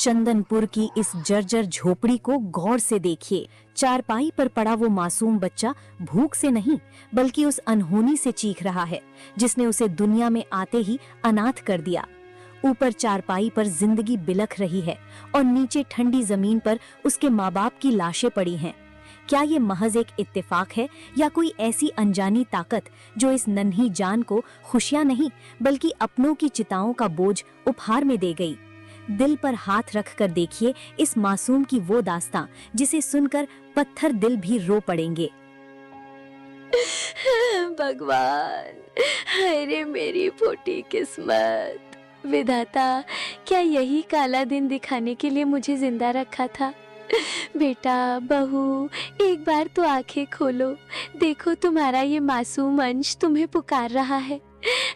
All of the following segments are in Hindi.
चंदनपुर की इस जर्जर झोपड़ी को गौर से देखिए। चारपाई पर पड़ा वो मासूम बच्चा भूख से नहीं बल्कि उस अनहोनी से चीख रहा है जिसने उसे दुनिया में आते ही अनाथ कर दिया। ऊपर चारपाई पर जिंदगी बिलख रही है और नीचे ठंडी जमीन पर उसके माँ बाप की लाशें पड़ी हैं। क्या ये महज एक इत्तेफाक है या कोई ऐसी अनजानी ताकत जो इस नन्ही जान को खुशियां नहीं बल्कि अपनों की चिताओं का बोझ उपहार में दे गई? दिल पर हाथ रख कर देखिए इस मासूम की वो दास्तां जिसे सुनकर पत्थर दिल भी रो पड़ेंगे। भगवान, अरे मेरी फूटी किस्मत। विधाता, क्या यही काला दिन दिखाने के लिए मुझे जिंदा रखा था? बेटा, बहू, एक बार तो आंखें खोलो, देखो तुम्हारा ये मासूम अंश तुम्हें पुकार रहा है।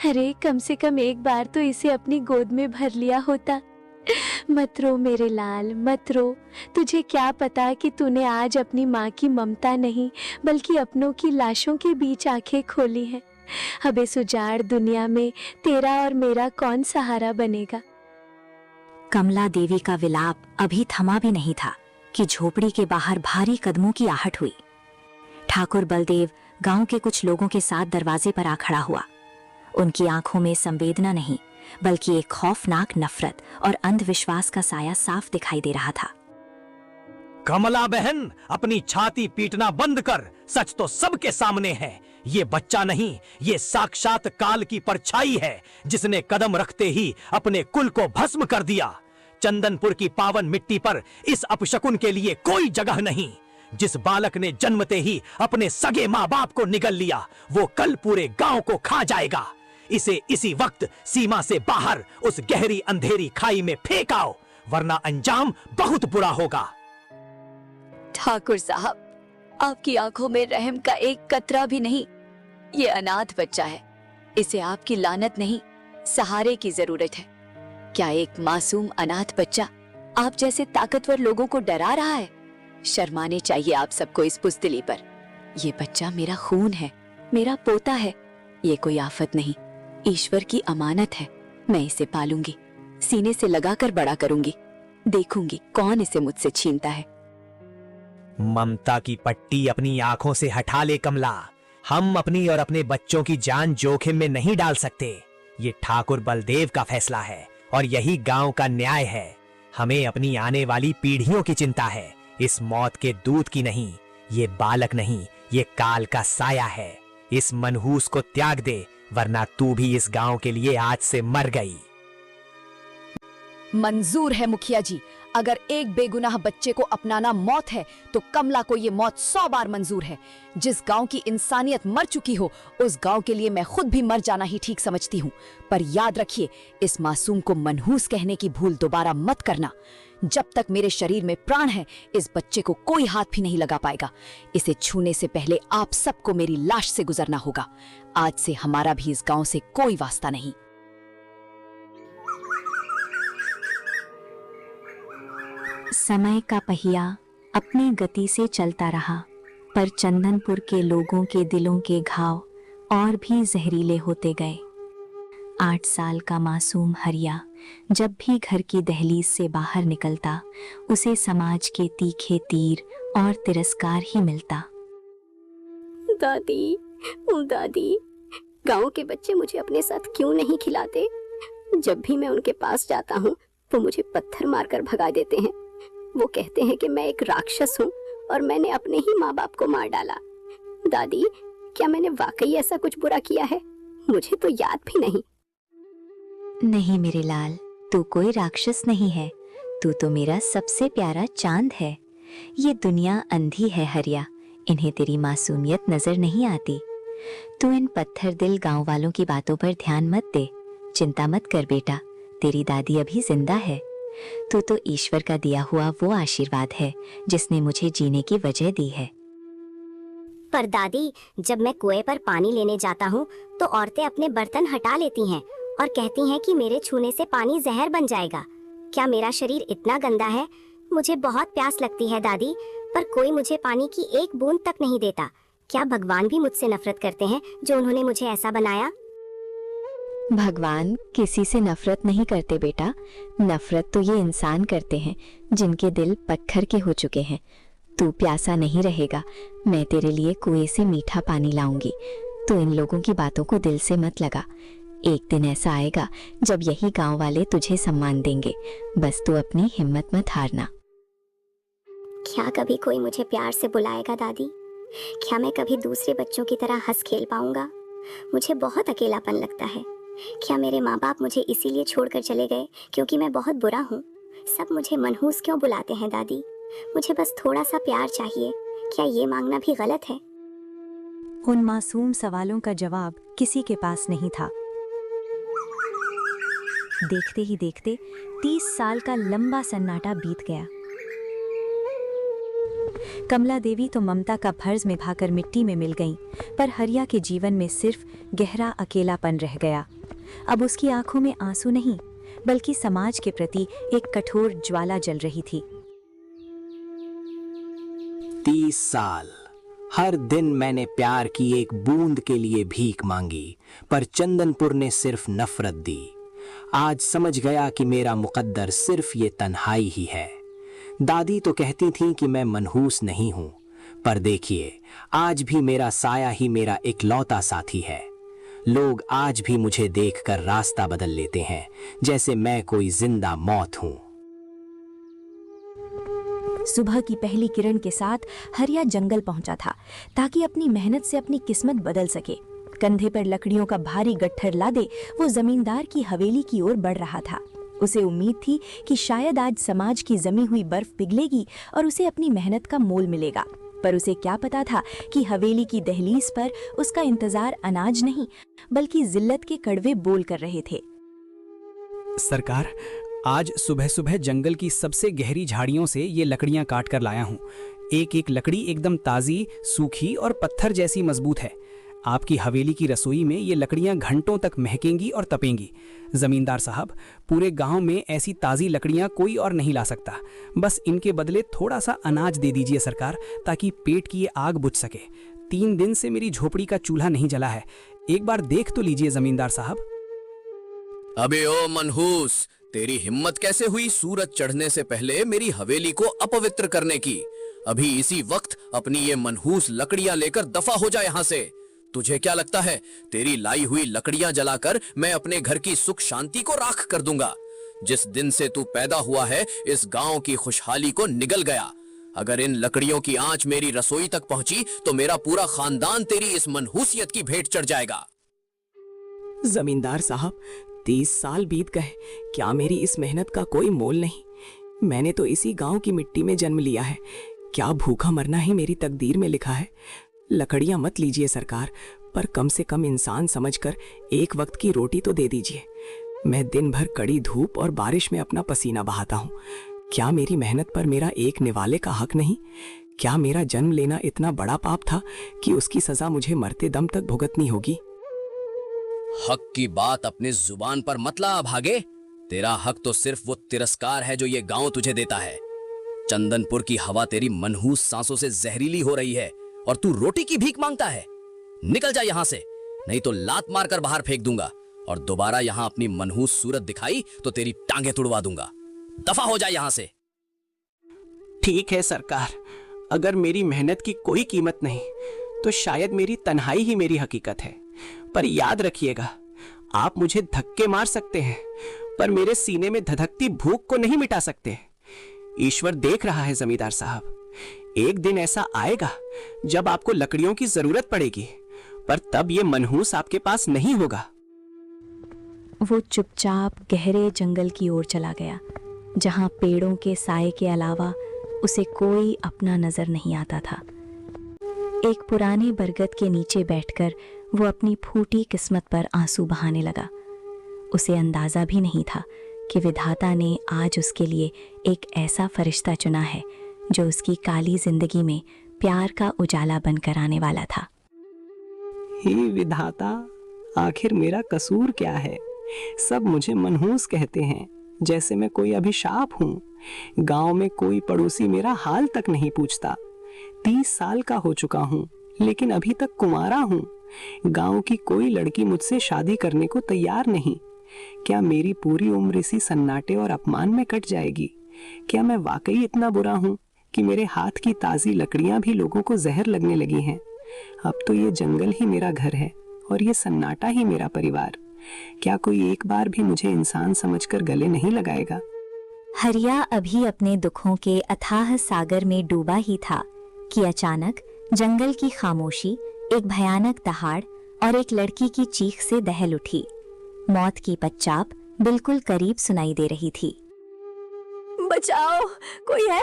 अरे कम से कम एक बार तो इसे अपनी गोद में भर लिया होता। मत रो मेरे लाल, मत रो। तुझे क्या पता कि तूने आज अपनी माँ की ममता नहीं बल्कि अपनों की लाशों के बीच आंखें खोली हैं। अब इस उजाड़ दुनिया में तेरा और मेरा कौन सहारा बनेगा? कमला देवी का विलाप अभी थमा भी नहीं था कि झोपड़ी के बाहर भारी कदमों की आहट हुई। ठाकुर बलदेव गांव के कुछ लोगों के साथ दरवाजे पर आ खड़ा हुआ। उनकी आंखों में संवेदना नहीं बल्कि एक खौफनाक नफरत और अंधविश्वास का साया साफ दिखाई दे रहा था। कमला बहन, अपनी छाती पीटना बंद कर। सच तो सबके सामने है। ये बच्चा नहीं, ये साक्षात काल की परछाई है जिसने कदम रखते ही अपने कुल को भस्म कर दिया। चंदनपुर की पावन मिट्टी पर इस अपशकुन के लिए कोई जगह नहीं। जिस बालक ने जन्मते ही अपने सगे माँ बाप को निगल लिया, वो कल पूरे गांव को खा जाएगा। इसे इसी वक्त सीमा से बाहर उस गहरी अंधेरी खाई में फेंक आओ, वरना अंजाम बहुत बुरा होगा। ठाकुर साहब, आपकी आंखों में रहम का एक कतरा भी नहीं। ये अनाथ बच्चा है, इसे आपकी लानत नहीं सहारे की जरूरत है। क्या एक मासूम अनाथ बच्चा आप जैसे ताकतवर लोगों को डरा रहा है? शर्माने चाहिए आप सबको इस बुज़दिली पर। ये बच्चा मेरा खून है, मेरा पोता है। ये कोई आफत नहीं, ईश्वर की अमानत है। मैं इसे पालूंगी, सीने से लगाकर बड़ा करूंगी। देखूंगी कौन इसे मुझसे छीनता है। ममता की पट्टी अपनी आंखों से हटा ले कमला। हम अपनी और अपने बच्चों की जान जोखिम में नहीं डाल सकते। ये ठाकुर बलदेव का फैसला है और यही गांव का न्याय है। हमें अपनी आने वाली पीढ़ियों की चिंता है, इस मौत के दूत की नहीं। ये बालक नहीं, ये काल का साया है। इस मनहूस को त्याग दे, वरना तू भी इस गांव के लिए आज से मर गई। मंजूर है मुखिया जी। अगर एक बेगुनाह बच्चे को अपनाना मौत है तो कमला को ये मौत 100 बार मंजूर है। जिस गांव की इंसानियत मर चुकी हो उस गांव के लिए मैं खुद भी मर जाना ही ठीक समझती हूँ। पर याद रखिए, इस मासूम को मनहूस कहने की भूल दोबारा मत करना। जब तक मेरे शरीर में प्राण है इस बच्चे को कोई हाथ भी नहीं लगा पाएगा। इसे छूने से पहले आप सबको मेरी लाश से गुजरना होगा। आज से हमारा भी इस गांव से कोई वास्ता नहीं। समय का पहिया अपनी गति से चलता रहा, पर चंदनपुर के लोगों के दिलों के घाव और भी जहरीले होते गए। 8 साल का मासूम हरिया जब भी घर की दहलीज से बाहर निकलता, उसे समाज के तीखे तीर और तिरस्कार ही मिलता। दादी, दादी, गांव के बच्चे मुझे अपने साथ क्यों नहीं खिलाते? जब भी मैं उनके पास जाता हूँ वो मुझे पत्थर मारकर भगा देते हैं। वो कहते हैं कि मैं एक राक्षस हूँ और मैंने अपने ही माँ बाप को मार डाला। दादी, क्या मैंने वाकई ऐसा कुछ बुरा किया है? मुझे तो याद भी नहीं। नहीं मेरे लाल, तू कोई राक्षस नहीं है। तू तो मेरा सबसे प्यारा चांद है। ये दुनिया अंधी है हरिया, इन्हें तेरी मासूमियत नजर नहीं आती। तू इन पत्थर दिल गांव वालों की बातों पर ध्यान मत दे। चिंता मत कर बेटा, तेरी दादी अभी जिंदा है। तू तो ईश्वर का दिया हुआ वो आशीर्वाद है जिसने मुझे जीने की वजह दी है। पर दादी, जब मैं कुएं पर पानी लेने जाता हूँ तो औरतें अपने बर्तन हटा लेती हैं और कहती हैं कि मेरे छूने से पानी जहर बन जाएगा। क्या मेरा शरीर इतना गंदा है? मुझे बहुत प्यास लगती है दादी, पर कोई मुझे पानी की एक बूंद तक नहीं देता। क्या भगवान भी मुझसे नफरत करते हैं जो उन्होंने मुझे ऐसा बनाया? भगवान किसी से नफरत नहीं करते बेटा, नफरत तो ये इंसान करते हैं जिनके दिल पत्थर के हो चुके हैं। तू प्यासा नहीं रहेगा, मैं तेरे लिए कुएं से मीठा पानी लाऊंगी। तू इन लोगों की बातों को दिल से मत लगा। एक दिन ऐसा आएगा जब यही गांव वाले तुझे सम्मान देंगे। बस तू अपनी हिम्मत मत हारना। क्या कभी कोई मुझे प्यार से बुलाएगा दादी? क्या मैं कभी दूसरे बच्चों की तरह हंस खेल पाऊंगा? मुझे बहुत अकेलापन लगता है। क्या मेरे माँ बाप मुझे इसीलिए छोड़कर चले गए क्योंकि मैं बहुत बुरा हूँ? सब मुझे मनहूस क्यों बुलाते हैं दादी? मुझे बस थोड़ा सा प्यार चाहिए। क्या ये मांगना भी गलत है? उन मासूम सवालों का जवाब किसी के पास नहीं था। देखते ही देखते 30 साल का लंबा सन्नाटा बीत गया। कमला देवी तो ममता का फर्ज निभाकर मिट्टी में मिल गईं, पर हरिया के जीवन में सिर्फ गहरा अकेलापन रह गया। अब उसकी आंखों में आंसू नहीं, बल्कि समाज के प्रति एक कठोर ज्वाला जल रही थी। 30 साल हर दिन मैंने प्यार की एक बूंद के लिए भीख मांगी, पर चंदनपुर ने सिर्फ नफरत दी। आज समझ गया कि मेरा मुकद्दर सिर्फ ये तन्हाई ही है। दादी तो कहती थीं कि मैं मनहूस नहीं हूं, पर देखिए आज भी मेरा साया ही मेरा इकलौता साथी है। लोग आज भी मुझे देखकर रास्ता बदल लेते हैं, जैसे मैं कोई जिंदा मौत हूं। सुबह की पहली किरण के साथ हरिया जंगल पहुंचा था ताकि अपनी मेहनत से अपनी किस्मत बदल सके। कंधे पर लकड़ियों का भारी गट्ठर लादे वो जमींदार की हवेली की ओर बढ़ रहा था। उसे उम्मीद थी कि शायद आज समाज की जमी हुई बर्फ पिघलेगी और उसे अपनी मेहनत का मोल मिलेगा, पर उसे क्या पता था कि हवेली की दहलीज पर उसका इंतजार अनाज नहीं बल्कि जिल्लत के कड़वे बोल कर रहे थे। सरकार, आज सुबह सुबह जंगल की सबसे गहरी झाड़ियों से ये लकड़ियां काट कर लाया हूँ। एक एक लकड़ी एकदम ताज़ी, सूखी और पत्थर जैसी मजबूत है। आपकी हवेली की रसोई में ये लकड़ियां घंटों तक महकेंगी और तपेंगी। जमींदार साहब, पूरे गांव में ऐसी ताज़ी लकड़ियां कोई और नहीं ला सकता। बस इनके बदले थोड़ा सा अनाज दे दीजिए सरकार, ताकि पेट की ये आग बुझ सके। 3 दिन से मेरी झोपड़ी का चूल्हा नहीं जला है। एक बार देख तो लीजिए जमींदार साहब। अबे ओ मनहूस, तेरी हिम्मत कैसे हुई सूरज चढ़ने से पहले मेरी हवेली को अपवित्र करने की? अभी इसी वक्त अपनी ये मनहूस लकड़ियां लेकर दफा हो जा यहाँ से। तुझे क्या लगता है तेरी लाई हुई लकड़ियां जलाकर मैं अपने घर की सुख शांति को राख कर दूंगा? जिस दिन से तू पैदा हुआ है इस गांव की खुशहाली को निगल गया। अगर इन लकड़ियों की आंच मेरी रसोई तक पहुंची तो मेरा पूरा खानदान तेरी इस मनहूसियत की भेंट चढ़ जाएगा। जमींदार साहब, 30 साल बीत गए, क्या मेरी इस मेहनत का कोई मोल नहीं? मैंने तो इसी गांव की मिट्टी में जन्म लिया है। क्या भूखा मरना ही मेरी तकदीर में लिखा है? लकड़ियां मत लीजिए सरकार, पर कम से कम इंसान समझकर एक वक्त की रोटी तो दे दीजिए। मैं दिन भर कड़ी धूप और बारिश में अपना पसीना बहाता हूँ। क्या मेरी मेहनत पर मेरा एक निवाले का हक नहीं? क्या मेरा जन्म लेना इतना बड़ा पाप था कि उसकी सजा मुझे मरते दम तक भुगतनी होगी? हक की बात अपनी जुबान पर मत ला भागे। तेरा हक तो सिर्फ वो तिरस्कार है जो ये गांव तुझे देता है। चंदनपुर की हवा तेरी मनहूस सांसों से जहरीली हो रही है और तू रोटी की भीख मांगता है। निकल जा यहां से, नहीं तो लात मारकर बाहर फेंक दूंगा और दोबारा यहां अपनी मनहूस सूरत दिखाई तो तेरी टांगे तुड़वा दूंगा। दफा हो जा यहां से। ठीक है सरकार, अगर मेरी मेहनत की कोई कीमत नहीं तो शायद मेरी तन्हाई ही मेरी हकीकत है। पर याद रखिएगा, आप मुझे धक्के मार सकते हैं पर मेरे सीने में धधकती भूख को नहीं मिटा सकते। ईश्वर देख रहा है जमींदार साहब, एक दिन ऐसा आएगा जब आपको लकड़ियों की जरूरत पड़ेगी, पर तब ये मनहूस आपके पास नहीं होगा। वो चुपचाप गहरे जंगल की ओर चला गया, जहां पेड़ों के साए के अलावा उसे कोई अपना नजर नहीं आता था। एक पुराने बरगद के नीचे बैठकर वो अपनी फूटी किस्मत पर आंसू बहाने लगा। उसे अंदाजा भी नहीं था कि विधाता ने आज उसके लिए एक ऐसा फरिश्ता चुना है जो उसकी काली जिंदगी में प्यार का उजाला बनकर आने वाला था। हे विधाता, आखिर मेरा कसूर क्या है? सब मुझे मनहूस कहते हैं, जैसे मैं कोई अभिशाप हूँ। गांव में कोई पड़ोसी मेरा हाल तक नहीं पूछता। 30 साल का हो चुका हूँ, लेकिन अभी तक कुंवारा हूँ। गांव की कोई लड़की मुझसे शादी करने को तैयार नहीं। क्या मेरी पूरी उम्र इसी सन्नाटे और अपमान में कट जाएगी? क्या मैं वाकई इतना बुरा हूँ कि मेरे हाथ की ताज़ी लकड़ियां भी लोगों को जहर लगने लगी हैं? अब तो ये जंगल ही मेरा घर है और ये सन्नाटा ही मेरा परिवार। क्या कोई एक बार भी मुझे इंसान समझकर गले नहीं लगाएगा? हरिया अभी अपने दुखों के अथाह सागर में डूबा ही था कि अचानक जंगल की खामोशी एक भयानक दहाड़ और एक लड़की की चीख से दहल उठी। मौत की पच्चाप बिल्कुल करीब सुनाई दे रही थी। बचाओ, कोई है?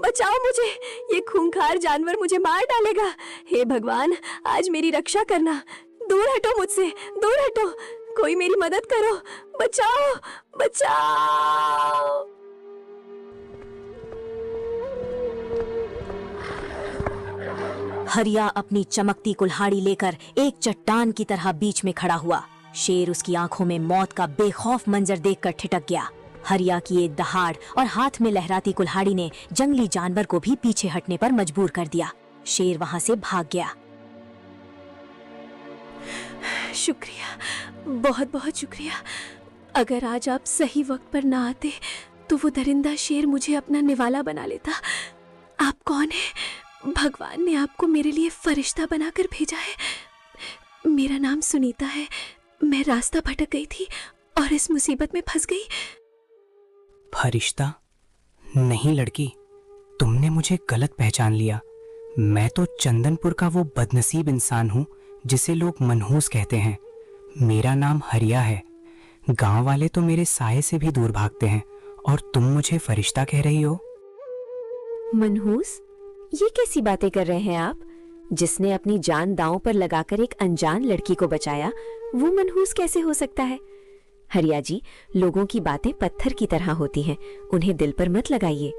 बचाओ मुझे, ये खूंखार जानवर मुझे मार डालेगा। हे भगवान, आज मेरी रक्षा करना। दूर हटो मुझसे, दूर हटो, कोई मेरी मदद करो, बचाओ, बचाओ। हरिया अपनी चमकती कुल्हाड़ी लेकर एक चट्टान की तरह बीच में खड़ा हुआ। शेर उसकी आंखों में मौत का बेखौफ मंजर देखकर ठिठक गया। हरिया की एक दहाड़ और हाथ में लहराती कुल्हाड़ी ने जंगली जानवर को भी पीछे हटने पर मजबूर कर दिया। शेर वहां से भाग गया। शुक्रिया, बहुत बहुत शुक्रिया। अगर आज आप सही वक्त पर ना आते तो वो दरिंदा शेर मुझे अपना निवाला बना लेता। आप कौन हैं? भगवान ने आपको मेरे लिए फरिश्ता बनाकर भेजा है। मेरा नाम सुनीता है। मैं रास्ता भटक गई थी और इस मुसीबत में फंस गई। फरिश्ता? नहीं लड़की, तुमने मुझे गलत पहचान लिया। मैं तो चंदनपुर का वो बदनसीब इंसान हूँ जिसे लोग मनहूस कहते हैं। मेरा नाम हरिया है। गांव वाले तो मेरे साये से भी दूर भागते हैं और तुम मुझे फरिश्ता कह रही हो? मनहूस? ये कैसी बातें कर रहे हैं आप? जिसने अपनी जान दांव पर लगाकर एक अनजान लड़की को बचाया, वो मनहूस कैसे हो सकता है? हरिया जी, लोगों की बातें पत्थर की तरह होती हैं, उन्हें दिल पर मत लगाइए।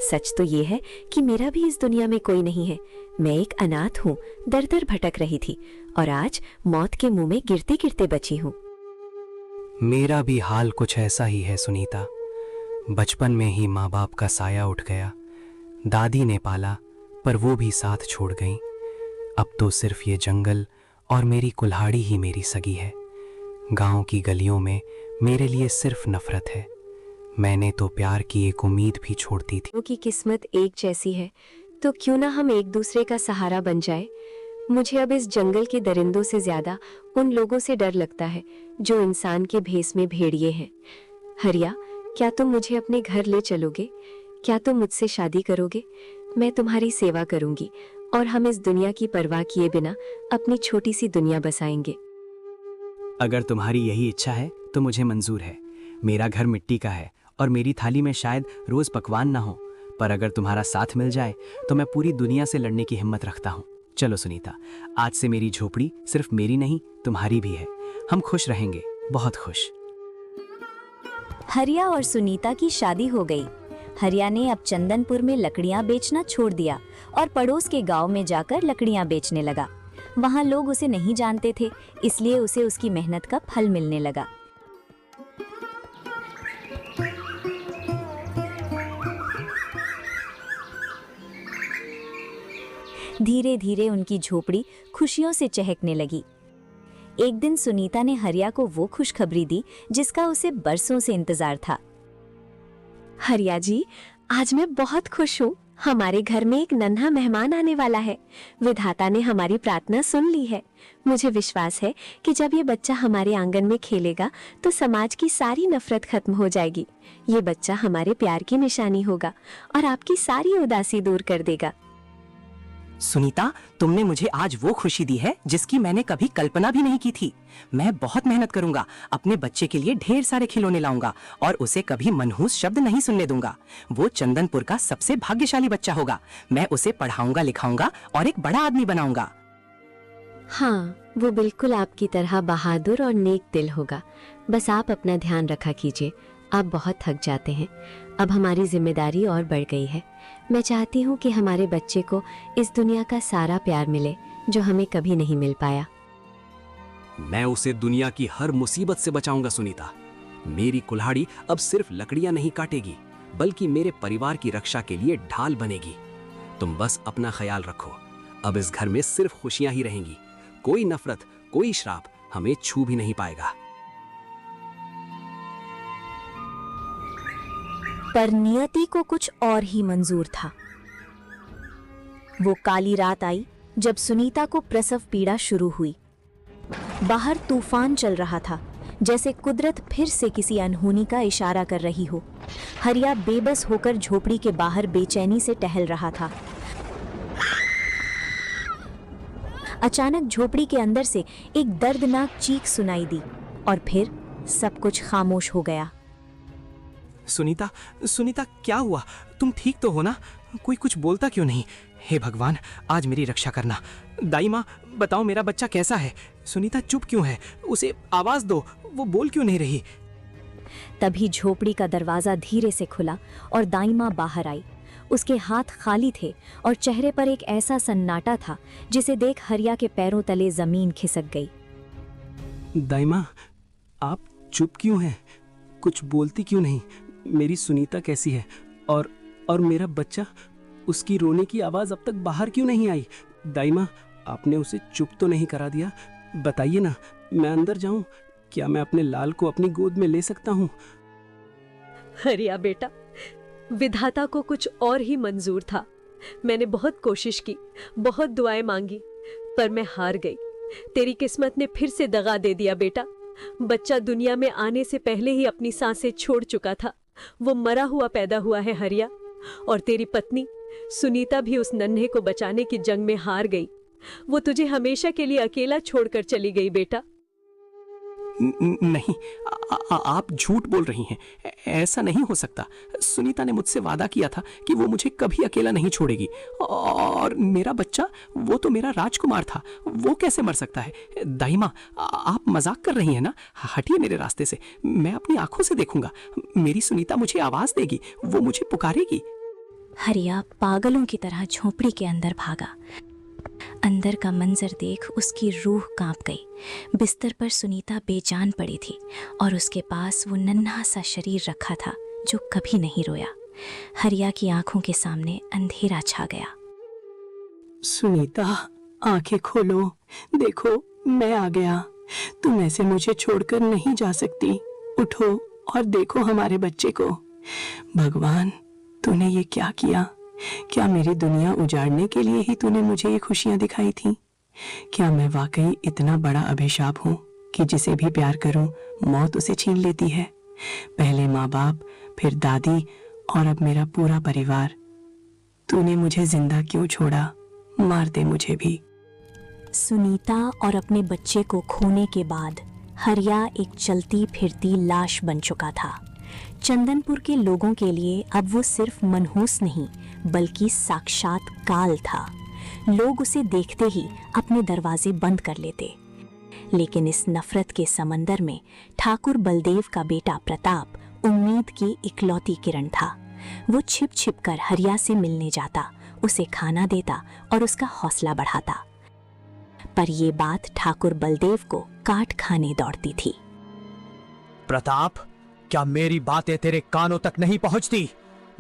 सच तो ये है कि मेरा भी इस दुनिया में कोई नहीं है। मैं एक अनाथ हूँ, दर दर भटक रही थी और आज मौत के मुंह में गिरते गिरते बची हूँ। मेरा भी हाल कुछ ऐसा ही है सुनीता। बचपन में ही माँ बाप का साया उठ गया। दादी ने पाला पर वो भी साथ छोड़ गईं। अब तो सिर्फ ये जंगल और मेरी कुल्हाड़ी ही मेरी सगी है। गांव की गलियों में मेरे लिए सिर्फ नफरत है। मैंने तो प्यार की एक उम्मीद भी छोड़ती थी। की किस्मत एक जैसी है तो क्यों ना हम एक दूसरे का सहारा बन जाए। मुझे अब इस जंगल के दरिंदों से ज्यादा उन लोगों से डर लगता है जो इंसान के भेस में भेड़िए हैं। हरिया, क्या तुम मुझे अपने घर ले चलोगे? क्या तुम मुझसे शादी करोगे? मैं तुम्हारी सेवा करूंगी और हम इस दुनिया की परवाह किए बिना अपनी छोटी सी दुनिया बसाएंगे। अगर तुम्हारी यही इच्छा है तो मुझे मंजूर है। मेरा घर मिट्टी का है और मेरी थाली में शायद रोज पकवान ना हो, पर अगर तुम्हारा साथ मिल जाए तो मैं पूरी दुनिया से लड़ने की हिम्मत रखता हूँ। चलो सुनीता, आज से मेरी झोपड़ी सिर्फ मेरी नहीं तुम्हारी भी है। हम खुश रहेंगे, बहुत खुश। हरिया और सुनीता की शादी हो गई। हरिया ने अब चंदनपुर में लकड़ियां बेचना छोड़ दिया और पड़ोस के गांव में जाकर लकड़ियां बेचने लगा। वहां लोग उसे नहीं जानते थे, इसलिए उसे उसकी मेहनत का फल मिलने लगा। धीरे धीरे उनकी झोपड़ी खुशियों से चहकने लगी। एक दिन सुनीता ने हरिया को वो खुशखबरी दी जिसका उसे बरसों से इंतजार था। हरिया जी, आज मैं बहुत खुश हूँ। हमारे घर में एक नन्हा मेहमान आने वाला है। विधाता ने हमारी प्रार्थना सुन ली है। मुझे विश्वास है कि जब ये बच्चा हमारे आंगन में खेलेगा तो समाज की सारी नफरत खत्म हो जाएगी। ये बच्चा हमारे प्यार की निशानी होगा और आपकी सारी उदासी दूर कर देगा। सुनीता, तुमने मुझे आज वो खुशी दी है जिसकी मैंने कभी कल्पना भी नहीं की थी। मैं बहुत मेहनत करूंगा, अपने बच्चे के लिए ढेर सारे खिलौने लाऊंगा और उसे कभी मनहूस शब्द नहीं सुनने दूंगा। वो चंदनपुर का सबसे भाग्यशाली बच्चा होगा। मैं उसे पढ़ाऊंगा, लिखाऊंगा और एक बड़ा आदमी बनाऊंगा। हाँ, वो बिल्कुल आपकी तरह बहादुर और नेक दिल होगा। बस आप अपना ध्यान रखा कीजिए। आप बहुत थक जाते हैं। अब हमारी जिम्मेदारी और बढ़ गई है। मैं चाहती हूँ कि हमारे बच्चे को इस दुनिया का सारा प्यार मिले जो हमें कभी नहीं मिल पाया। मैं उसे दुनिया की हर मुसीबत से बचाऊंगा सुनीता। मेरी कुल्हाड़ी अब सिर्फ लकड़ियां नहीं काटेगी, बल्कि मेरे परिवार की रक्षा के लिए ढाल बनेगी। तुम बस अपना ख्याल रखो। अब इस घर में सिर्फ खुशियां ही रहेंगी। कोई नफरत, कोई श्राप हमें छू भी नहीं पाएगा। पर नियति को कुछ और ही मंजूर था। वो काली रात आई जब सुनीता को प्रसव पीड़ा शुरू हुई। बाहर तूफान चल रहा था, जैसे कुदरत फिर से किसी अनहोनी का इशारा कर रही हो। हरिया बेबस होकर झोपड़ी के बाहर बेचैनी से टहल रहा था। अचानक झोपड़ी के अंदर से एक दर्दनाक चीख सुनाई दी और फिर सब कुछ खामोश हो गया। सुनीता, सुनीता, क्या हुआ? तुम ठीक तो हो ना? कोई कुछ बोलता क्यों नहीं? हे भगवान, आज मेरी रक्षा करना। दाई माँ, बताओ मेरा बच्चा कैसा है? सुनीता चुप क्यों है? उसे आवाज दो, वो बोल क्यों नहीं रही? तभी झोपड़ी का दरवाजा धीरे से खुला और दाई माँ बाहर आई। उसके हाथ खाली थे और चेहरे पर एक ऐसा सन्नाटा था जिसे देख हरिया के पैरों तले जमीन खिसक गई। दाई माँ, आप चुप क्यों हैं? कुछ बोलती क्यों नहीं? मेरी सुनीता कैसी है? और मेरा बच्चा, उसकी रोने की आवाज अब तक बाहर क्यों नहीं आई? दाई माँ, आपने उसे चुप तो नहीं करा दिया? बताइए ना, मैं अंदर जाऊं? क्या मैं अपने लाल को अपनी गोद में ले सकता हूँ? हरिया बेटा, विधाता को कुछ और ही मंजूर था। मैंने बहुत कोशिश की, बहुत दुआएं मांगी, पर मैं हार गई। तेरी किस्मत ने फिर से दगा दे दिया बेटा। बच्चा दुनिया में आने से पहले ही अपनी सांसें छोड़ चुका था। वो मरा हुआ पैदा हुआ है हरिया। और तेरी पत्नी सुनीता भी उस नन्हे को बचाने की जंग में हार गई। वो तुझे हमेशा के लिए अकेला छोड़कर चली गई बेटा। नहीं, आप झूठ बोल रही हैं। ऐसा नहीं हो सकता। सुनीता ने मुझसे वादा किया था कि वो मुझे कभी अकेला नहीं छोड़ेगी। और मेरा बच्चा, वो तो मेरा राजकुमार था, वो कैसे मर सकता है? दाई माँ, आप मजाक कर रही हैं ना? हटिए मेरे रास्ते से, मैं अपनी आंखों से देखूंगा। मेरी सुनीता मुझे आवाज देगी, वो मुझे पुकारेगी। हरिया पागलों की तरह झोपड़ी के अंदर भागा। अंदर का मंजर देख उसकी रूह कांप गई। बिस्तर पर सुनीता बेजान पड़ी थी और उसके पास वो नन्हा सा शरीर रखा था जो कभी नहीं रोया। हरिया की आंखों के सामने अंधेरा छा गया। सुनीता, आंखें खोलो, देखो मैं आ गया। तुम ऐसे मुझे छोड़कर नहीं जा सकती। उठो और देखो हमारे बच्चे को। भगवान, तूने ये क्या किया? क्या मेरी दुनिया उजाड़ने के लिए ही तूने मुझे ये खुशियां दिखाई थी? क्या मैं वाकई इतना बड़ा अभिशाप हूँ कि जिसे भी प्यार करूं मौत उसे छीन लेती है? पहले माँ बाप, फिर दादी और अब मेरा पूरा परिवार। तूने मुझे जिंदा क्यों छोड़ा? मार दे मुझे भी। सुनीता और अपने बच्चे को खोने के बाद हरिया एक चलती फिरती लाश बन चुका था। चंदनपुर के लोगों के लिए अब वो सिर्फ मनहूस नहीं बल्कि साक्षात काल था। लोग उसे देखते ही अपने दरवाजे बंद कर लेते। लेकिन इस नफरत के समंदर में ठाकुर बलदेव का बेटा प्रताप उम्मीद की इकलौती किरण था। वो छिप छिप कर हरिया से मिलने जाता, उसे खाना देता और उसका हौसला बढ़ाता। पर ये बात ठाकुर बलदेव को काट खाने दौड़ती थी। प्रताप, क्या मेरी बातें तेरे कानों तक नहीं पहुंचती?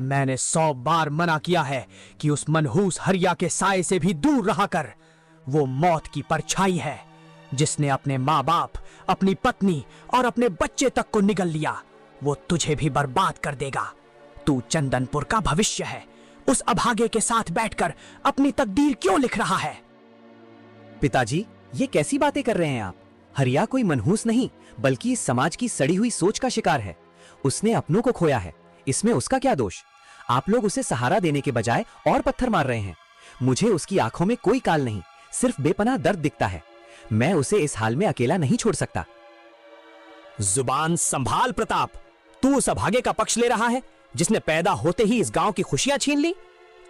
मैंने 100 बार मना किया है कि उस मनहूस हरिया के साए से भी दूर रहा कर। वो मौत की परछाई है जिसने अपने माँ बाप, अपनी पत्नी और अपने बच्चे तक को निगल लिया। वो तुझे भी बर्बाद कर देगा। तू चंदनपुर का भविष्य है। उस अभागे के साथ बैठकर अपनी तकदीर क्यों लिख रहा है? पिताजी, ये कैसी बातें कर रहे हैं आप? हरिया कोई मनहूस नहीं बल्कि इस समाज की सड़ी हुई सोच का शिकार है। उसने अपनों को खोया है, इसमें उसका क्या दोष? आप लोग उसे सहारा देने के बजाय और पत्थर मार रहे हैं। मुझे उसकी आंखों में कोई काल नहीं, सिर्फ बेपनाह दर्द दिखता है। मैं उसे इस हाल में अकेला नहीं छोड़ सकता। जुबान संभाल प्रताप। तू उस अभागे का पक्ष ले रहा है जिसने पैदा होते ही इस गांव की खुशियां छीन ली।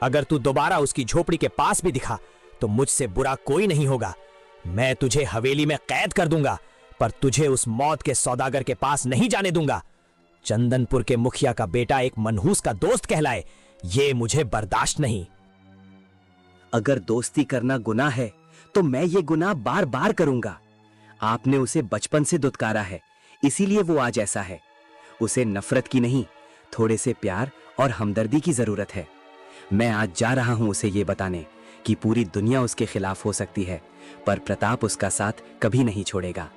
अगर तू दोबारा उसकी झोपड़ी के पास भी दिखा तो मुझसे बुरा कोई नहीं होगा। मैं तुझे हवेली में कैद कर दूंगा, पर तुझे उस मौत के सौदागर के पास नहीं जाने दूंगा। चंदनपुर के मुखिया का बेटा एक मनहूस का दोस्त कहलाए, ये मुझे बर्दाश्त नहीं। अगर दोस्ती करना गुनाह है तो मैं ये गुनाह बार बार करूंगा। आपने उसे बचपन से दुत्कारा है, इसीलिए वो आज ऐसा है। उसे नफरत की नहीं, थोड़े से प्यार और हमदर्दी की जरूरत है। मैं आज जा रहा हूं उसे ये बताने कि पूरी दुनिया उसके खिलाफ हो सकती है, पर प्रताप उसका साथ कभी नहीं छोड़ेगा।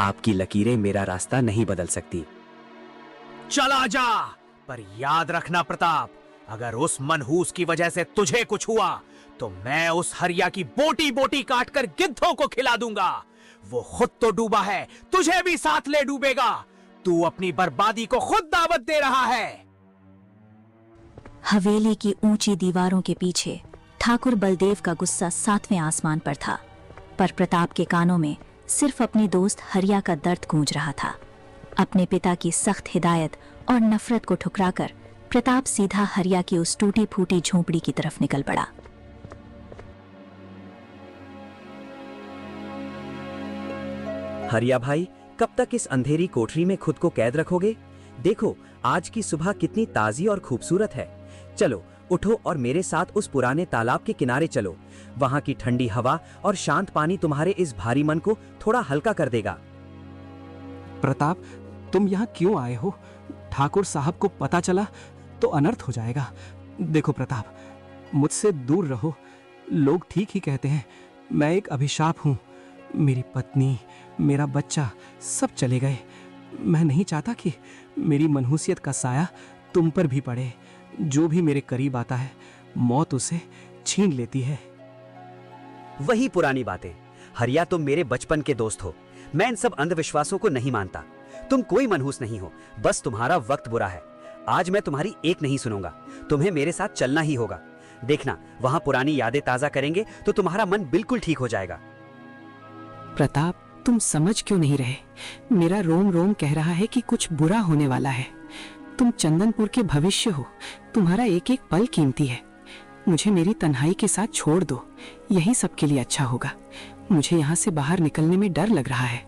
आपकी लकीरें मेरा रास्ता नहीं बदल सकती। चला जा, पर याद रखना प्रताप, अगर उस मनहूस की वजह से तुझे कुछ हुआ तो मैं उस हरिया की बोटी बोटी काटकर गिद्धों को खिला दूंगा। वो खुद तो डूबा है, तुझे भी साथ ले डूबेगा। तू अपनी बर्बादी को खुद दावत दे रहा है। हवेली की ऊंची दीवारों के पीछे ठाकुर बलदेव का गुस्सा 7वें आसमान पर था, पर प्रताप के कानों में सिर्फ अपने दोस्त हरिया का दर्द गूंज रहा था। अपने पिता की सख्त हिदायत और नफरत को ठुकराकर प्रताप सीधा हरिया की उस टूटी फूटी झोंपड़ी की तरफ निकल पड़ा। हरिया भाई, कब तक इस अंधेरी कोठरी में खुद को कैद रखोगे? देखो, आज की सुबह कितनी ताजी और खूबसूरत है। चलो उठो और मेरे साथ उस पुराने तालाब के किनारे चलो। वहां की ठंडी हवा और शांत पानी तुम्हारे इस भारी मन को थोड़ा हल्का कर देगा। प्रताप, तुम यहाँ क्यों आए हो? ठाकुर साहब को पता चला तो अनर्थ हो जाएगा। देखो प्रताप, मुझसे दूर रहो। लोग ठीक ही कहते हैं, मैं एक अभिशाप हूँ। मेरी पत्नी, मेरा बच्चा सब चले गए। मैं नहीं चाहता कि मेरी मनहूसियत का साया तुम पर भी पड़े। जो भी मेरे करीब आता है, मौत उसे छीन लेती है। वही पुरानी बातें। हरिया, तुम मेरे बचपन के दोस्त हो। मैं इन सब अंधविश्वासों को नहीं मानता। तुम कोई मनहूस नहीं हो, बस तुम्हारा वक्त बुरा है। आज मैं तुम्हारी एक नहीं सुनूंगा। तुम्हें मेरे साथ चलना ही होगा। देखना, वहां पुरानी यादें ताजा करेंगे तो तुम्हारा मन बिल्कुल ठीक हो जाएगा। प्रताप, तुम समझ क्यों नहीं रहे? मेरा रोम रोम कह रहा है कि कुछ बुरा होने वाला है। तुम चंदनपुर के भविष्य हो। तुम्हारा एक एक पल कीमती है। मुझे मेरी तन्हाई के साथ छोड़ दो, यही सबके लिए अच्छा होगा। मुझे यहाँ से बाहर निकलने में डर लग रहा है।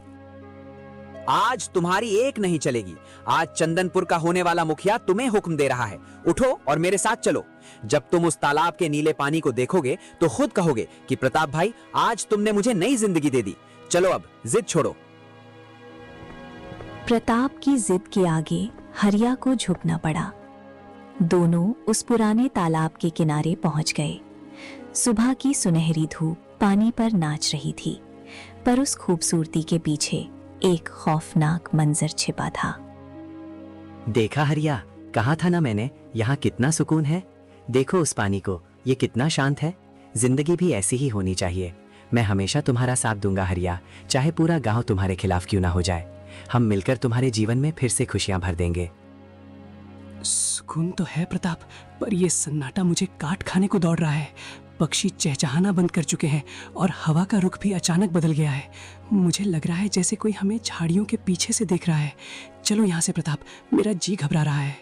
आज तुम्हारी एक नहीं चलेगी। आज चंदनपुर का होने वाला मुखिया तुम्हें हुक्म दे रहा है। उठो और मेरे साथ चलो। जब तुम उस तालाब के नीले पानी को देखोगे तो खुद कहोगे कि प्रताप भाई, आज तुमने मुझे नई जिंदगी दे दी। चलो अब जिद छोड़ो। प्रताप की जिद के आगे हरिया को झुकना पड़ा। दोनों उस पुराने तालाब के किनारे पहुंच गए। सुबह की सुनहरी धूप पानी पर नाच रही थी, पर उस खूबसूरती के पीछे एक खौफनाक मंजर छिपा था। देखा हरिया, कहा था ना मैंने, यहाँ कितना सुकून है। देखो उस पानी को, ये कितना शांत है। जिंदगी भी ऐसी ही होनी चाहिए। मैं हमेशा तुम्हारा साथ दूंगा हरिया, चाहे पूरा गांव तुम्हारे खिलाफ क्यों ना हो जाए। हम मिलकर तुम्हारे जीवन में फिर से खुशियां भर देंगे। सुकून तो है प्रताप, पर यह सन्नाटा मुझे काट खाने को दौड़ रहा है। पक्षी चहचहाना बंद कर चुके हैं और हवा का रुख भी अचानक बदल गया है। मुझे लग रहा है जैसे कोई हमें झाड़ियों के पीछे से देख रहा है। चलो यहाँ से प्रताप, मेरा जी घबरा रहा है।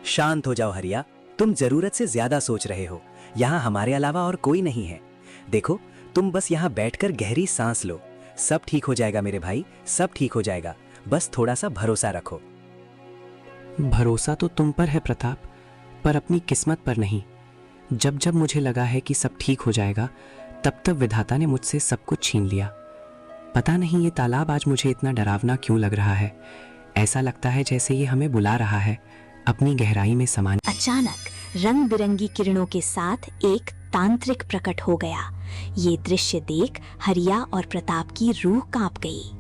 शांत हो जाओ हरिया, तुम जरूरत से ज्यादा सोच रहे हो। यहाँ हमारे अलावा और कोई नहीं है। देखो, तुम बस यहाँ बैठकर गहरी सांस लो। सब ठीक हो जाएगा मेरे भाई, सब ठीक हो जाएगा। बस थोड़ा सा भरोसा रखो। भरोसा तो तुम पर है प्रताप, पर अपनी किस्मत पर नहीं। जब जब मुझे लगा है कि सब ठीक हो जाएगा, तब तब विधाता ने मुझसे सब कुछ छीन लिया। पता नहीं ये तालाब आज मुझे इतना डरावना क्यों लग रहा है। ऐसा लगता है जैसे ये हमें बुला रहा है अपनी गहराई में समाने। अचानक रंग बिरंगी किरणों के साथ एक तांत्रिक प्रकट हो गया। ये दृश्य देख हरिया और प्रताप की रूह कांप गई।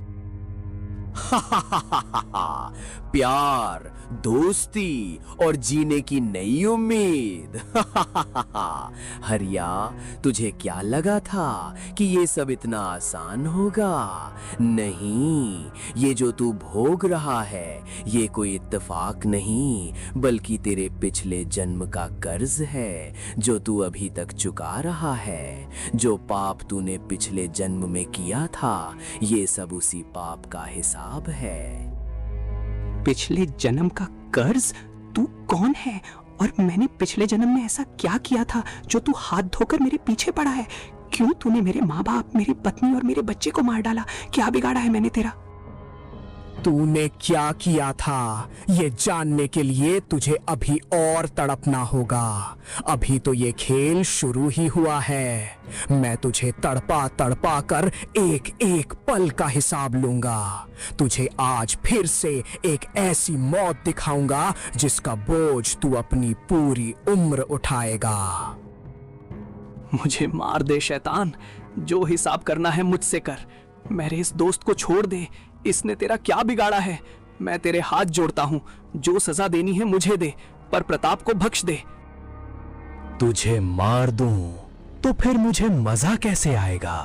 प्यार, दोस्ती और जीने की नई उम्मीद। हरिया, तुझे क्या लगा था कि ये सब इतना आसान होगा? नहीं, ये जो तू भोग रहा है, ये कोई इत्तेफाक नहीं, बल्कि तेरे पिछले जन्म का कर्ज है जो तू अभी तक चुका रहा है। जो पाप तूने पिछले जन्म में किया था, ये सब उसी पाप का हिसाब है। पिछले जन्म का कर्ज? तू कौन है और मैंने पिछले जन्म में ऐसा क्या किया था जो तू हाथ धोकर मेरे पीछे पड़ा है? क्यों तूने मेरे माँ बाप, मेरी पत्नी और मेरे बच्चे को मार डाला? क्या बिगाड़ा है मैंने तेरा? तूने क्या किया था, ये जानने के लिए तुझे अभी और तड़पना होगा। अभी तो ये खेल शुरू ही हुआ है। मैं तुझे तड़पा तड़पा कर एक एक पल का हिसाब लूंगा। तुझे आज फिर से एक ऐसी मौत दिखाऊंगा जिसका बोझ तू अपनी पूरी उम्र उठाएगा। मुझे मार दे शैतान, जो हिसाब करना है मुझसे कर। मेरे इस दोस्त को छोड़ दे, इसने तेरा क्या बिगाड़ा है? मैं तेरे हाथ जोड़ता हूँ, जो सजा देनी है मुझे दे, पर प्रताप को बख्श दे। तुझे मार दूं तो फिर मुझे मजा कैसे आएगा?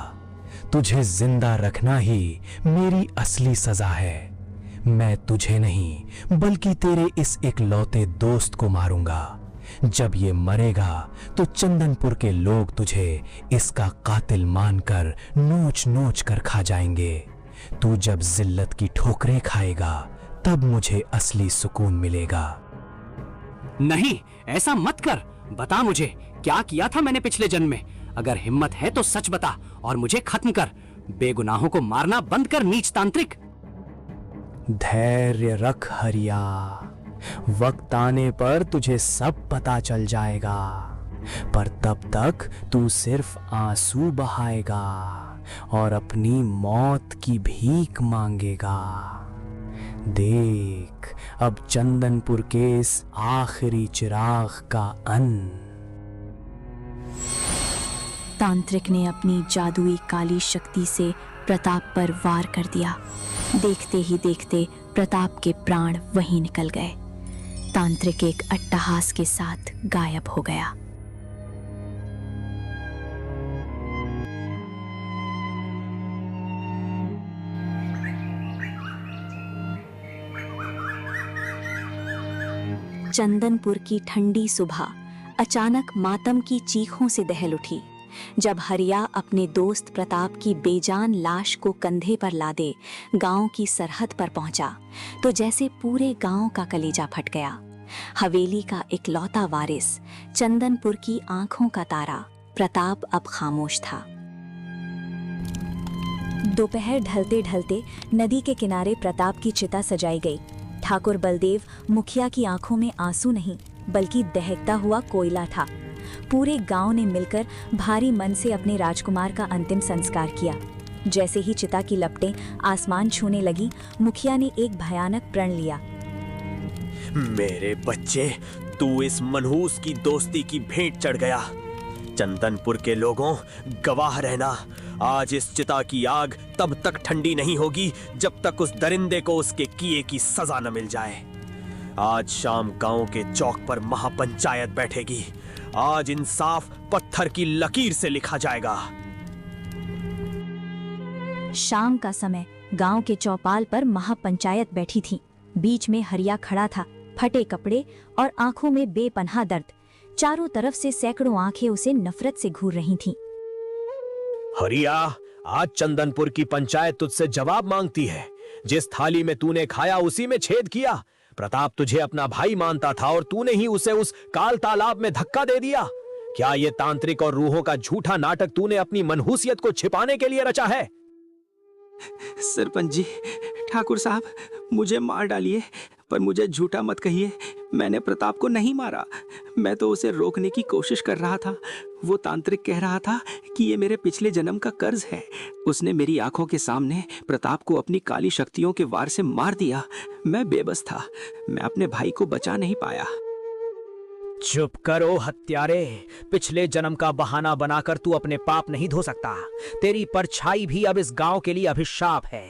तुझे जिंदा रखना ही मेरी असली सजा है। मैं तुझे नहीं बल्कि तेरे इस इकलौते दोस्त को मारूंगा। जब ये मरेगा तो चंदनपुर के लोग तुझे इसका कातिल मानकर नोच नोच कर खा जाएंगे। तू जब जिल्लत की ठोकरें खाएगा तब मुझे असली सुकून मिलेगा। नहीं, ऐसा मत कर। बता मुझे क्या किया था मैंने पिछले जन्म में। अगर हिम्मत है तो सच बता और मुझे खत्म कर। बेगुनाहों को मारना बंद कर, नीच तांत्रिक। धैर्य रख हरिया, वक्त आने पर तुझे सब पता चल जाएगा, पर तब तक तू सिर्फ आंसू बहाएगा और अपनी मौत की भीख मांगेगा। देख अब चंदनपुर के इस आखिरी चिराग का अंत। तांत्रिक ने अपनी जादुई काली शक्ति से प्रताप पर वार कर दिया। देखते ही देखते प्रताप के प्राण वहीं निकल गए। तांत्रिक एक अट्टहास के साथ गायब हो गया। चंदनपुर की ठंडी सुबह अचानक मातम की चीखों से दहल उठी। जब हरिया अपने दोस्त प्रताप की बेजान लाश को कंधे पर लादे गांव की सरहद पर पहुंचा तो जैसे पूरे गांव का कलेजा फट गया। हवेली का इकलौता वारिस, चंदनपुर की आंखों का तारा प्रताप अब खामोश था। दोपहर ढलते ढलते नदी के किनारे प्रताप की चिता सजाई गई। ठाकुर बलदेव मुखिया की आंखों में आंसू नहीं बल्कि दहकता हुआ कोयला था। पूरे गांव ने मिलकर भारी मन से अपने राजकुमार का अंतिम संस्कार किया। जैसे ही चिता की लपटें आसमान छूने लगी, मुखिया ने एक भयानक प्रण लिया। मेरे बच्चे, तू इस मनहूस की दोस्ती की भेंट चढ़ गया। चंदनपुर के लोगों, गवाह रहना, आज इस चिता की आग तब तक ठंडी नहीं होगी जब तक उस दरिंदे को उसके किए की सजा न मिल जाए। आज शाम गांव के चौक पर महापंचायत बैठेगी। आज इंसाफ पत्थर की लकीर से लिखा जाएगा। शाम का समय गांव के चौपाल पर महापंचायत बैठी थी। बीच में हरिया खड़ा था, फटे कपड़े और आंखों में बेपनाह दर्द। चारों तरफ से सैकड़ों आंखें उसे नफरत से घूर रही थीं। हरिया, आज चंदनपुर की पंचायत तुझसे जवाब मांगती है। जिस थाली में तूने खाया उसी में छेद किया। प्रताप तुझे अपना भाई मानता था और तूने ही उसे उस काल तालाब में धक्का दे दिया। क्या ये तांत्रिक और रूहों का झूठा नाटक तूने अपनी मनहूसियत को छिपाने के लिए रचा है? सरपंच जी, ठाकुर साहब, मुझे मार डालिए पर मुझे झूठा मत कहिए। मैंने प्रताप को नहीं मारा, मैं तो उसे रोकने की कोशिश कर रहा था। वो तांत्रिक कह रहा था कि ये मेरे पिछले जन्म का कर्ज है। उसने मेरी आंखों के सामने प्रताप को अपनी काली शक्तियों के वार से मार दिया। मैं बेबस था, मैं अपने भाई को बचा नहीं पाया। चुप करो हत्यारे। पिछले जन्म का बहाना बनाकर तू अपने पाप नहीं धो सकता। तेरी परछाई भी अब इस गांव के लिए अभिशाप है।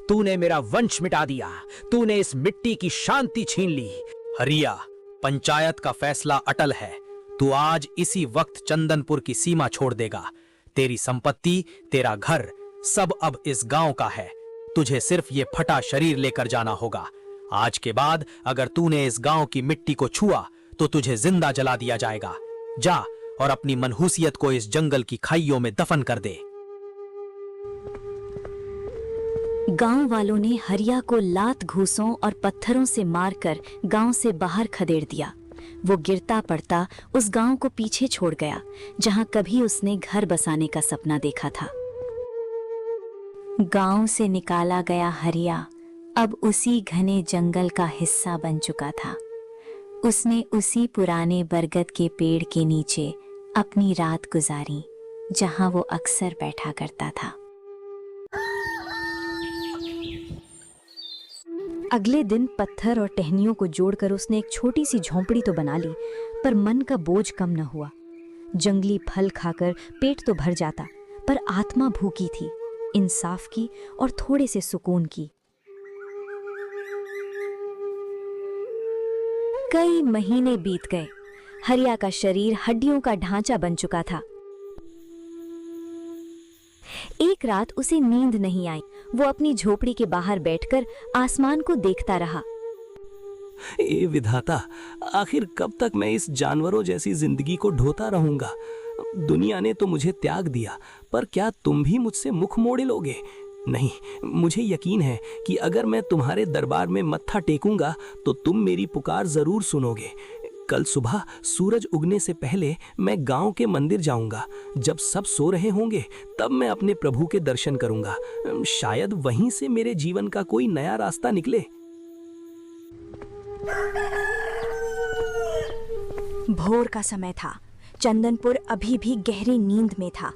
तूने मेरा वंश मिटा दिया। तूने इस मिट्टी की शांति छीन ली। हरिया, पंचायत का फैसला अटल है। तू आज इसी वक्त चंदनपुर की सीमा छोड़ देगा। तेरी संपत्ति, तेरा घर, सब अब इस गांव का है। तुझे सिर्फ ये फटा शरीर लेकर जाना होगा। आज के बाद अगर तूने इस गांव की मिट्टी को छुआ तो तुझे जिंदा जला दिया जाएगा। जा और अपनी मनहूसियत को इस जंगल की खाइयों में दफन कर दे। गांव वालों ने हरिया को लात घूंसों और पत्थरों से मारकर गांव से बाहर खदेड़ दिया। वो गिरता पड़ता उस गांव को पीछे छोड़ गया जहां कभी उसने घर बसाने का सपना देखा था। गांव से निकाला गया हरिया अब उसी घने जंगल का हिस्सा बन चुका था। उसने उसी पुराने बरगद के पेड़ के नीचे अपनी रात गुजारी जहां वो अक्सर बैठा करता था। अगले दिन पत्थर और टहनियों को जोड़कर उसने एक छोटी सी झोंपड़ी तो बना ली, पर मन का बोझ कम न हुआ। जंगली फल खाकर पेट तो भर जाता, पर आत्मा भूखी थी, इंसाफ की और थोड़े से सुकून की। कई महीने बीत गए। हरिया का शरीर हड्डियों का ढांचा बन चुका था। एक रात उसे नींद नहीं आई। वो अपनी झोपड़ी के बाहर बैठकर आसमान को देखता रहा। ए विधाता, आखिर कब तक मैं इस जानवरों जैसी जिंदगी को ढोता रहूंगा? दुनिया ने तो मुझे त्याग दिया, पर क्या तुम भी मुझसे मुख मोड़े लोगे? नहीं, मुझे यकीन है कि अगर मैं तुम्हारे दरबार में मत्था टेकूंगा तो तुम मेरी पुकार जरूर सुनोगे। कल सुबह सूरज उगने से पहले मैं गांव के मंदिर जाऊंगा। जब सब सो रहे होंगे तब मैं अपने प्रभु के दर्शन करूंगा। शायद वहीं से मेरे जीवन का कोई नया रास्ता निकले। भोर का समय था। चंदनपुर अभी भी गहरी नींद में था।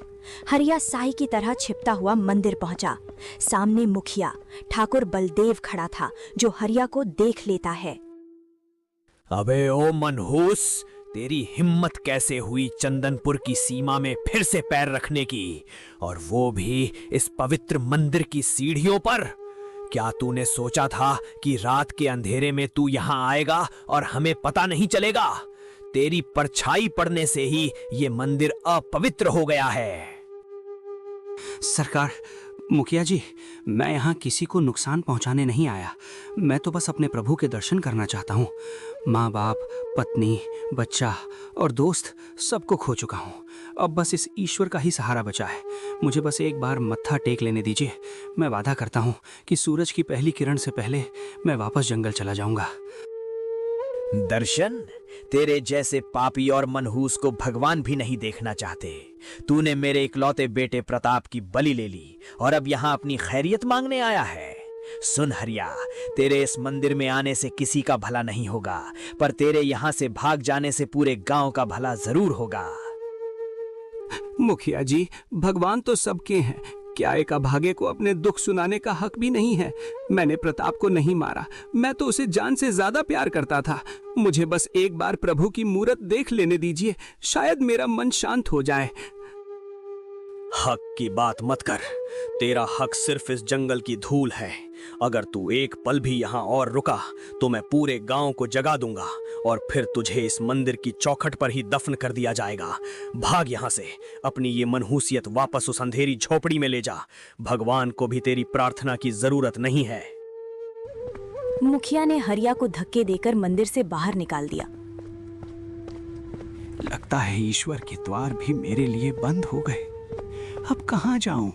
हरिया साई की तरह छिपता हुआ मंदिर पहुंचा। सामने मुखिया ठाकुर बलदेव खड़ा था, जो हरिया को देख लेता है। अबे ओ मनहूस, तेरी हिम्मत कैसे हुई चंदनपुर की सीमा में फिर से पैर रखने की, और वो भी इस पवित्र मंदिर की सीढ़ियों पर? क्या तूने सोचा था कि रात के अंधेरे में तू यहाँ आएगा और हमें पता नहीं चलेगा? तेरी परछाई पड़ने से ही ये मंदिर अपवित्र हो गया है। सरकार, मुखिया जी, मैं यहाँ किसी को नुकसान पहुँचाने नहीं आया। मैं तो बस अपने प्रभु के दर्शन करना चाहता हूँ। माँ बाप, पत्नी, बच्चा और दोस्त सबको खो चुका हूँ। अब बस इस ईश्वर का ही सहारा बचा है। मुझे बस एक बार मत्था टेक लेने दीजिए। मैं वादा करता हूँ कि सूरज की पहली किरण से पहले मैं वापस जंगल चला जाऊँगा। दर्शन? तेरे जैसे पापी और मनहूस को भगवान भी नहीं देखना चाहते। तूने मेरे इकलौते बेटे प्रताप की बलि ले ली और अब यहाँ अपनी खैरियत मांगने आया है। सुन हरिया, तेरे इस मंदिर में आने से किसी का भला नहीं होगा, पर तेरे यहाँ से भाग जाने से पूरे गांव का भला जरूर होगा। मुखिया जी, भगवान तो सबके हैं। क्या एक अभागे को अपने दुख सुनाने का हक भी नहीं है? मैंने प्रताप को नहीं मारा, मैं तो उसे जान से ज्यादा प्यार करता था। मुझे बस एक बार प्रभु की मूरत देख लेने दीजिए, शायद मेरा मन शांत हो जाए। हक की बात मत कर। तेरा हक सिर्फ इस जंगल की धूल है। अगर तू एक पल भी यहाँ और रुका तो मैं पूरे गांव को जगा दूंगा और फिर तुझे इस मंदिर की चौखट पर ही दफन कर दिया जाएगा। भाग यहाँ से। अपनी ये मनहूसियत वापस उस अंधेरी झोपड़ी में ले जा। भगवान को भी तेरी प्रार्थना की जरूरत नहीं है। मुखिया ने हरिया को धक्के देकर मंदिर से बाहर निकाल दिया। लगता है ईश्वर के द्वार भी मेरे लिए बंद हो गए। अब कहाँ जाऊं?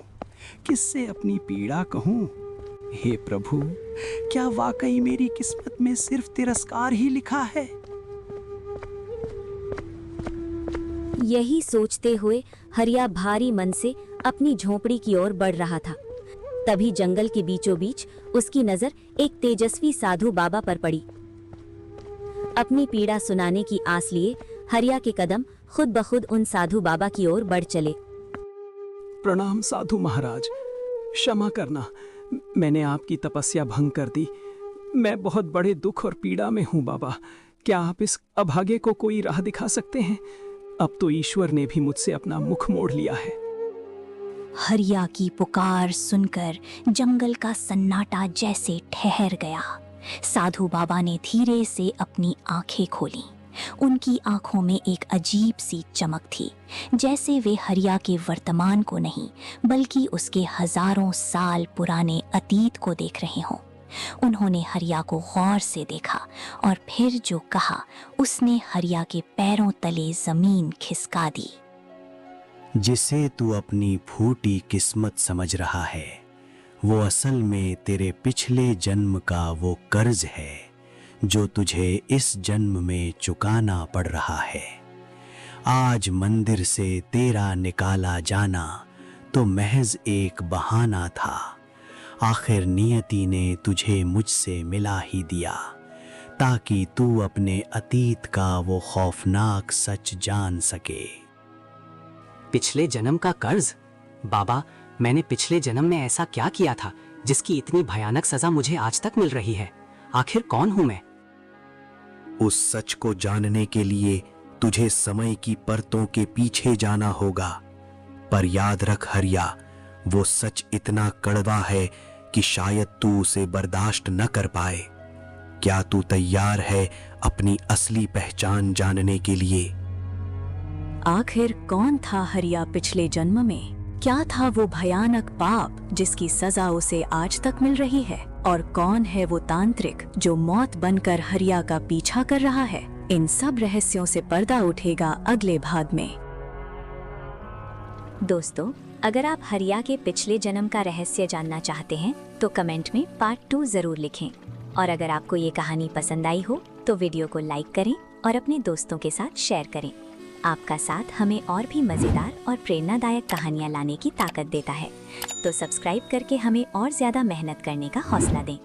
किससे अपनी पीड़ा कहूं? हे प्रभु, क्या वाकई मेरी किस्मत में सिर्फ तिरस्कार ही लिखा है? यही सोचते हुए हरिया भारी मन से अपनी झोपड़ी की ओर बढ़ रहा था। तभी जंगल के बीचों बीच उसकी नजर एक तेजस्वी साधु बाबा पर पड़ी। अपनी पीड़ा सुनाने की आस लिए हरिया के कदम खुद ब खुद उन साधु बाबा की ओर बढ़ चले। प्रणाम साधु महाराज, क्षमा करना, मैंने आपकी तपस्या भंग कर दी। मैं बहुत बड़े दुख और पीड़ा में हूँ बाबा। क्या आप इस अभागे को कोई राह दिखा सकते हैं? अब तो ईश्वर ने भी मुझसे अपना मुख मोड़ लिया है। हरिया की पुकार सुनकर जंगल का सन्नाटा जैसे ठहर गया। साधु बाबा ने धीरे से अपनी आंखें खोली। उनकी आंखों में एक अजीब सी चमक थी, जैसे वे हरिया के वर्तमान को नहीं बल्कि उसके हजारों साल पुराने अतीत को देख रहे हों। उन्होंने हरिया को गौर से देखा और फिर जो कहा उसने हरिया के पैरों तले जमीन खिसका दी। जिसे तू अपनी फूटी किस्मत समझ रहा है, वो असल में तेरे पिछले जन्म का वो कर्ज है जो तुझे इस जन्म में चुकाना पड़ रहा है। आज मंदिर से तेरा निकाला जाना तो महज एक बहाना था। आखिर नियति ने तुझे मुझसे मिला ही दिया ताकि तू अपने अतीत का वो खौफनाक सच जान सके। पिछले जन्म का कर्ज? बाबा, मैंने पिछले जन्म में ऐसा क्या किया था जिसकी इतनी भयानक सजा मुझे आज तक मिल रही है? आखिर कौन हूं मैं? उस सच को जानने के लिए तुझे समय की परतों के पीछे जाना होगा। पर याद रख हरिया, वो सच इतना कड़वा है कि शायद तू उसे बर्दाश्त न कर पाए। क्या तू तैयार है अपनी असली पहचान जानने के लिए? आखिर कौन था हरिया पिछले जन्म में? क्या था वो भयानक पाप जिसकी सजा उसे आज तक मिल रही है? और कौन है वो तांत्रिक जो मौत बनकर हरिया का पीछा कर रहा है? इन सब रहस्यों से पर्दा उठेगा अगले भाग में। दोस्तों, अगर आप हरिया के पिछले जन्म का रहस्य जानना चाहते हैं तो कमेंट में पार्ट 2 जरूर लिखें। और अगर आपको ये कहानी पसंद आई हो तो वीडियो को लाइक करें और अपने दोस्तों के साथ शेयर करें। आपका साथ हमें और भी मज़ेदार और प्रेरणादायक कहानियाँ लाने की ताकत देता है। तो सब्सक्राइब करके हमें और ज़्यादा मेहनत करने का हौसला दें।